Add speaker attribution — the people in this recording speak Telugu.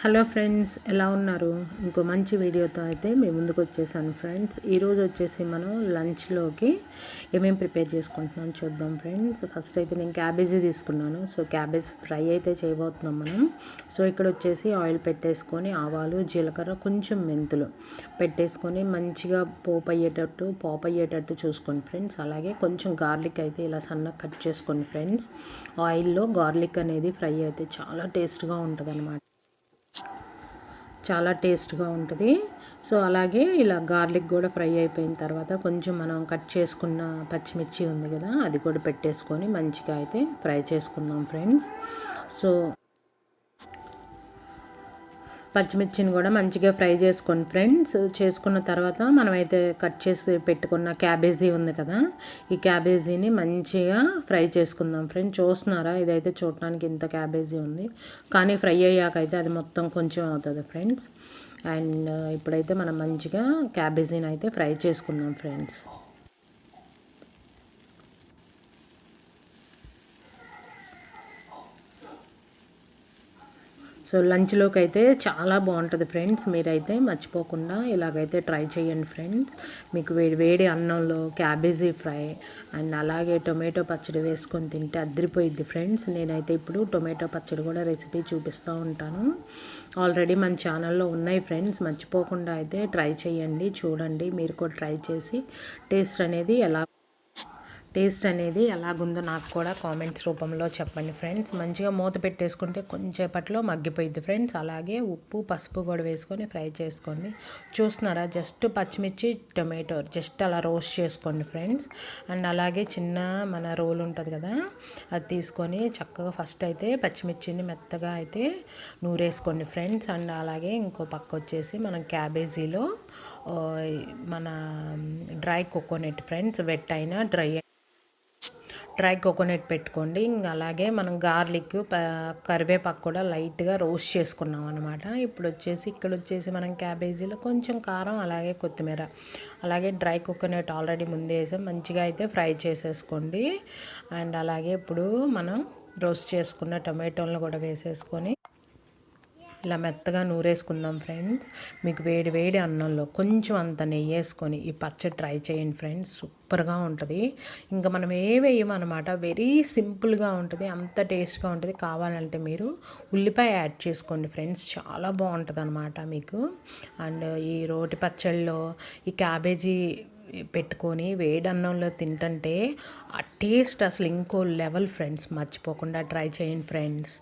Speaker 1: హలో ఫ్రెండ్స్, ఎలా ఉన్నారు? ఇంకో మంచి వీడియోతో అయితే మీ ముందుకు వచ్చేసాను ఫ్రెండ్స్. ఈరోజు వచ్చేసి మనం లంచ్లోకి ఏమేమి ప్రిపేర్ చేసుకుంటున్నాం చూద్దాం ఫ్రెండ్స్. ఫస్ట్ అయితే నేను క్యాబేజీ తీసుకున్నాను. సో క్యాబేజ్ ఫ్రై అయితే చేయబోతున్నాం మనం. సో ఇక్కడ వచ్చేసి ఆయిల్ పెట్టేసుకొని ఆవాలు, జీలకర్ర, కొంచెం మెంతులు పెట్టేసుకొని మంచిగా పాప్ అయ్యేటట్టు చూసుకోండి ఫ్రెండ్స్. అలాగే కొంచెం గార్లిక్ అయితే ఇలా సన్నగా కట్ చేసుకోండి ఫ్రెండ్స్. ఆయిల్లో గార్లిక్ అనేది ఫ్రై అయితే చాలా టేస్ట్గా ఉంటుంది అన్నమాట. చాలా టేస్ట్గా ఉంటుంది. సో అలాగే ఇలా గార్లిక్ కూడా ఫ్రై అయిపోయిన తర్వాత కొంచెం మనం కట్ చేసుకున్న పచ్చిమిర్చి ఉంది కదా, అది కూడా పెట్టేసుకొని మంచిగా అయితే ఫ్రై చేసుకుందాం ఫ్రెండ్స్. సో పచ్చిమిర్చిని కూడా మంచిగా ఫ్రై చేసుకోండి ఫ్రెండ్స్. చేసుకున్న తర్వాత మనమైతే కట్ చేసి పెట్టుకున్న క్యాబేజీ ఉంది కదా, ఈ క్యాబేజీని మంచిగా ఫ్రై చేసుకుందాం ఫ్రెండ్స్. చూస్తున్నారా, ఇదైతే చూడటానికి ఇంత క్యాబేజీ ఉంది, కానీ ఫ్రై అయ్యాక అయితే అది మొత్తం కొంచెం అవుతుంది ఫ్రెండ్స్. అండ్ ఇప్పుడైతే మనం మంచిగా క్యాబేజీని అయితే ఫ్రై చేసుకుందాం ఫ్రెండ్స్. సో లంచ్లోకి అయితే చాలా బాగుంటుంది ఫ్రెండ్స్. మీరైతే మర్చిపోకుండా ఇలాగైతే ట్రై చేయండి ఫ్రెండ్స్. మీకు వేడి వేడి అన్నంలో క్యాబేజీ ఫ్రై అండ్ అలాగే టొమాటో పచ్చడి వేసుకొని తింటే అదిరిపోయిద్ది ఫ్రెండ్స్. నేనైతే ఇప్పుడు టొమాటో పచ్చడి కూడా రెసిపీ చూపిస్తూ ఉంటాను. ఆల్రెడీ మన ఛానల్లో ఉన్నాయి ఫ్రెండ్స్. మర్చిపోకుండా అయితే ట్రై చేయండి, చూడండి. మీరు కూడా ట్రై చేసి టేస్ట్ అనేది ఎలాగుందో నాకు కూడా కామెంట్స్ రూపంలో చెప్పండి ఫ్రెండ్స్. మంచిగా మూత పెట్టేసుకుంటే కొంచెంసేపట్లో మగ్గిపోయింది ఫ్రెండ్స్. అలాగే ఉప్పు, పసుపు కూడా వేసుకొని ఫ్రై చేసుకోండి. చూస్తున్నారా, జస్ట్ పచ్చిమిర్చి, టొమాటో జస్ట్ అలా రోస్ట్ చేసుకోండి ఫ్రెండ్స్. అండ్ అలాగే చిన్న మన రోల్ ఉంటుంది కదా, అది తీసుకొని చక్కగా ఫస్ట్ అయితే పచ్చిమిర్చిని మెత్తగా అయితే నూరేసుకోండి ఫ్రెండ్స్. అండ్ అలాగే ఇంకో పక్క వచ్చేసి మనం క్యాబేజీలో మన డ్రై కోకోనట్ ఫ్రెండ్స్, వెట్ అయినా డ్రై కోకోనట్ పెట్టుకోండి. ఇంకా అలాగే మనం గార్లిక్, కరివేపాకు కూడా లైట్గా రోస్ట్ చేసుకున్నాం అనమాట. ఇక్కడ వచ్చేసి మనం క్యాబేజీలో కొంచెం కారం, అలాగే కొత్తిమీర, అలాగే డ్రై కోకోనట్ ఆల్రెడీ ముందే వేసాం, మంచిగా అయితే ఫ్రై చేసేసుకోండి. అండ్ అలాగే ఇప్పుడు మనం రోస్ట్ చేసుకున్న టొమాటోలను కూడా వేసేసుకొని ఇలా మెత్తగా నూరేసుకుందాం ఫ్రెండ్స్. మీకు వేడి వేడి అన్నంలో కొంచెం అంత నెయ్యి వేసుకొని ఈ పచ్చడి ట్రై చేయండి ఫ్రెండ్స్. సూపర్గా ఉంటుంది. ఇంకా మనం వేయమన్నమాట, వెరీ సింపుల్గా ఉంటుంది, అంత టేస్ట్గా ఉంటుంది. కావాలంటే మీరు ఉల్లిపాయ యాడ్ చేసుకోండి ఫ్రెండ్స్, చాలా బాగుంటుంది అనమాట మీకు. అండ్ ఈ రోటి పచ్చళ్ళలో ఈ క్యాబేజీ పెట్టుకొని వేడి అన్నంలో తింటుంటే ఆ టేస్ట్ అసలు ఇంకో లెవెల్ ఫ్రెండ్స్. మర్చిపోకుండా ట్రై చేయండి ఫ్రెండ్స్.